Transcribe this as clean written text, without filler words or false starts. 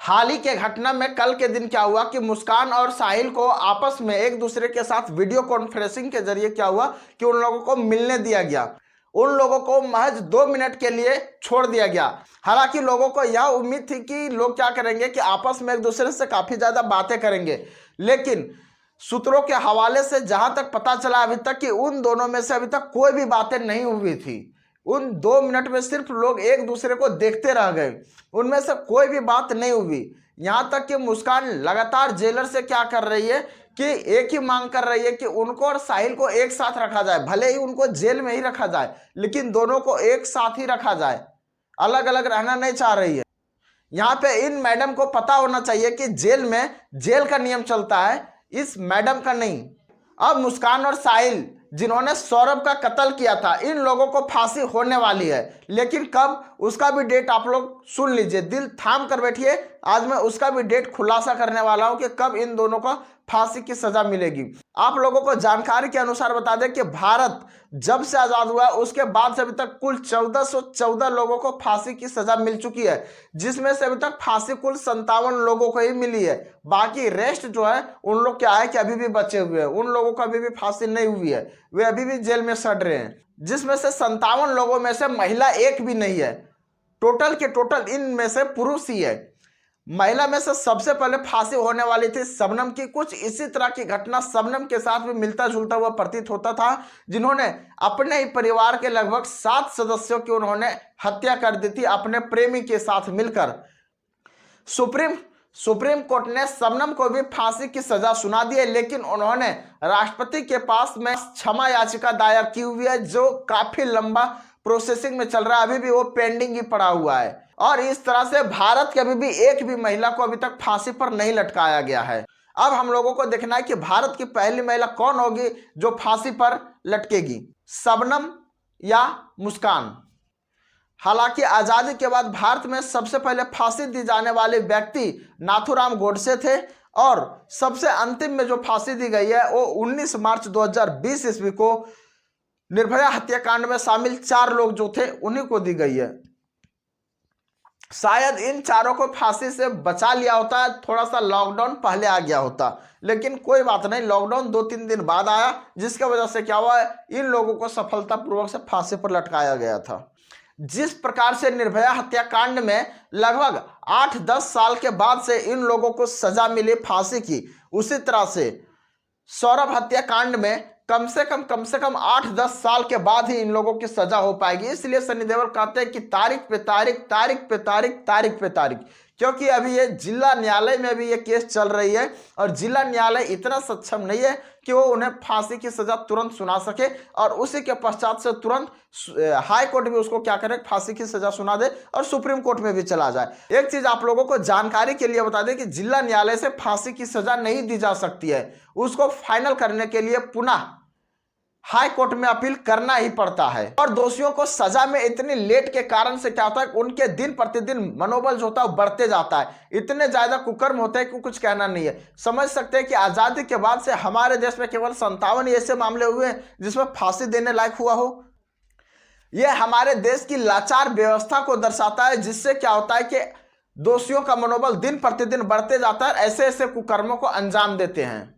हाल ही के घटना में कल के दिन क्या हुआ कि मुस्कान और साहिल को आपस में एक दूसरे के साथ वीडियो कॉन्फ्रेंसिंग के जरिए क्या हुआ कि उन लोगों को मिलने दिया गया। उन लोगों को महज 2 मिनट के लिए छोड़ दिया गया। हालांकि लोगों को यह उम्मीद थी कि लोग क्या करेंगे कि आपस में एक दूसरे से काफी ज्यादा बातें करेंगे, लेकिन सूत्रों के हवाले से जहां तक पता चला अभी तक कि उन दोनों में से अभी तक कोई भी बातें नहीं हुई थी। उन 2 मिनट में सिर्फ लोग एक दूसरे को देखते रह गए, उनमें से कोई भी बात नहीं हुई। यहां तक कि मुस्कान लगातार जेलर से क्या कर रही है कि एक ही मांग कर रही है कि उनको और साहिल को एक साथ रखा जाए, भले ही उनको जेल में ही रखा जाए लेकिन दोनों को एक साथ ही रखा जाए, अलग अलग रहना नहीं चाह रही है। यहाँ पे इन मैडम को पता होना चाहिए कि जेल में जेल का नियम चलता है, इस मैडम का नहीं। अब मुस्कान और साहिल जिन्होंने सौरभ का कत्ल किया था, इन लोगों को फांसी होने वाली है, लेकिन कब उसका भी डेट आप लोग सुन लीजिए, दिल थाम कर बैठिए। आज मैं उसका भी डेट खुलासा करने वाला हूं कि कब इन दोनों को फांसी की सजा मिलेगी। आप लोगों को जानकारी के अनुसार बता दें कि भारत जब से आजाद हुआ उसके बाद से अभी तक कुल 1414 लोगों को फांसी की सजा मिल चुकी है, जिसमें से अभी तक फांसी कुल 57 लोगों को ही मिली है। बाकी रेस्ट जो है उन लोग क्या है कि अभी भी बचे हुए हैं, उन लोगों को अभी भी फांसी नहीं हुई है, वे अभी भी जेल में सड़ रहे हैं, जिसमें से 57 लोगों में से महिला एक भी नहीं है। टोटल के टोटल इनमें से पुरुष ही है। महिला में से सबसे पहले फांसी होने वाली थी शबनम की। कुछ इसी तरह की घटना शबनम के साथ भी मिलता जुलता हुआ प्रतीत होता था, जिन्होंने अपने ही परिवार के लगभग 7 सदस्यों की उन्होंने हत्या कर दी थी अपने प्रेमी के साथ मिलकर। सुप्रीम कोर्ट ने शबनम को भी फांसी की सजा सुना दी है, लेकिन उन्होंने राष्ट्रपति के पास में क्षमा याचिका दायर की हुई है, जो काफी लंबा प्रोसेसिंग में चल रहा है, अभी भी वो पेंडिंग ही पड़ा हुआ है। और इस तरह से भारत के अभी भी एक भी महिला को अभी तक फांसी पर नहीं लटकाया गया है। अब हम लोगों को देखना है कि भारत की पहली महिला कौन होगी जो फांसी पर लटकेगी, शबनम या मुस्कान। हालांकि आजादी के बाद भारत में सबसे पहले फांसी दी जाने वाले व्यक्ति नाथूराम गोडसे थे, और सबसे अंतिम में जो फांसी दी गई है वो 19 मार्च 2020 ईस्वी को निर्भया हत्याकांड में शामिल 4 लोग जो थे उन्हीं को दी गई है। शायद इन चारों को फांसी से बचा लिया होता है, थोड़ा सा लॉकडाउन पहले आ गया होता, लेकिन कोई बात नहीं, लॉकडाउन 2-3 दिन बाद आया, जिसकी वजह से क्या हुआ, इन लोगों को सफलतापूर्वक से फांसी पर लटकाया गया था। जिस प्रकार से निर्भया हत्याकांड में लगभग 8-10 साल के बाद से इन लोगों को सजा मिली फांसी की, उसी तरह से सौरभ हत्याकांड में कम से कम 8-10 साल के बाद ही इन लोगों की सजा हो पाएगी। इसलिए सनी देओल कहते हैं कि तारीख पे तारीख, क्योंकि अभी ये जिला न्यायालय में भी ये केस चल रही है, और जिला न्यायालय इतना सक्षम नहीं है कि वो उन्हें फांसी की सजा तुरंत सुना सके, और उसी के पश्चात से तुरंत हाई कोर्ट भी उसको क्या करे, फांसी की सजा सुना दे और सुप्रीम कोर्ट में भी चला जाए। एक चीज आप लोगों को जानकारी के लिए बता दें कि जिला न्यायालय से फांसी की सजा नहीं दी जा सकती है, उसको फाइनल करने के लिए पुनः हाई कोर्ट में अपील करना ही पड़ता है। और दोषियों को सजा में इतनी लेट के कारण से क्या होता है, उनके दिन प्रतिदिन मनोबल जो होता है बढ़ते जाता है, इतने ज्यादा कुकर्म होते हैं कि कुछ कहना नहीं है। समझ सकते हैं कि आजादी के बाद से हमारे देश में केवल 57 ऐसे मामले हुए हैं जिसमें फांसी देने लायक हुआ हो। यह हमारे देश की लाचार व्यवस्था को दर्शाता है, जिससे क्या होता है कि दोषियों का मनोबल दिन प्रतिदिन बढ़ते जाता है, ऐसे ऐसे कुकर्मों को अंजाम देते हैं।